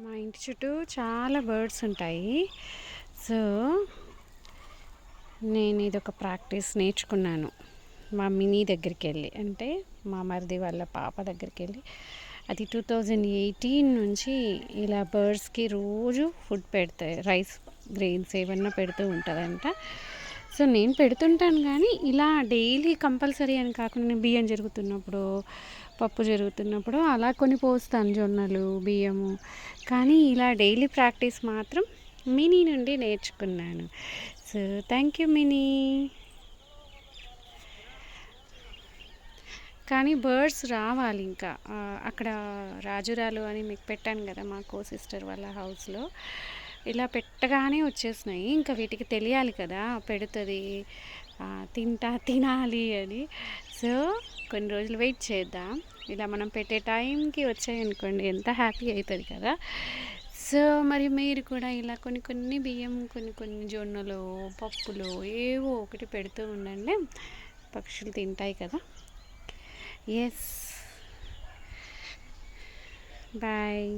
మా ఇంటి చుట్టూ చాలా బర్డ్స్ ఉంటాయి. సో నేను ఇదొక ప్రాక్టీస్ నేర్చుకున్నాను మా మినీ దగ్గరికి వెళ్ళి, అంటే మా మరిది వాళ్ళ పాప దగ్గరికి వెళ్ళి. అది 2018 నుంచి ఇలా బర్డ్స్కి రోజు ఫుడ్ పెడతాయి, రైస్ గ్రెయిన్స్ ఏమన్నా పెడుతూ ఉంటుందంట. సో నేను పెడుతుంటాను, కానీ ఇలా డైలీ కంపల్సరీ అని కాకుండా నేను బియ్యం జరుగుతున్నప్పుడు, పప్పు జరుగుతున్నప్పుడు అలా కొన్ని పోస్తాను, జొన్నలు బియ్యము. కానీ ఇలా డైలీ ప్రాక్టీస్ మాత్రం మినీ నుండి నేర్చుకున్నాను. So thank you mini. కానీ బర్డ్స్ రావాలి ఇంకా. అక్కడ రాజురాలు అని మీకు పెట్టాను కదా మా కో సిస్టర్ వాళ్ళ హౌస్లో, ఇలా పెట్టగానే వచ్చేసినాయి. ఇంకా వీటికి తెలియాలి కదా పెడుతుంది, తినాలి అని. సో కొన్ని రోజులు వెయిట్ చేద్దాం. ఇలా మనం పెట్టే టైంకి వచ్చాయనుకోండి ఎంత హ్యాపీ అవుతుంది కదా. సో మరి మీరు కూడా ఇలా కొన్ని కొన్ని బియ్యం, కొన్ని కొన్ని జొన్నలు, పప్పులు ఏవో ఒకటి పెడుతూ ఉండండి, పక్షులు తింటాయి కదా. Yes, bye.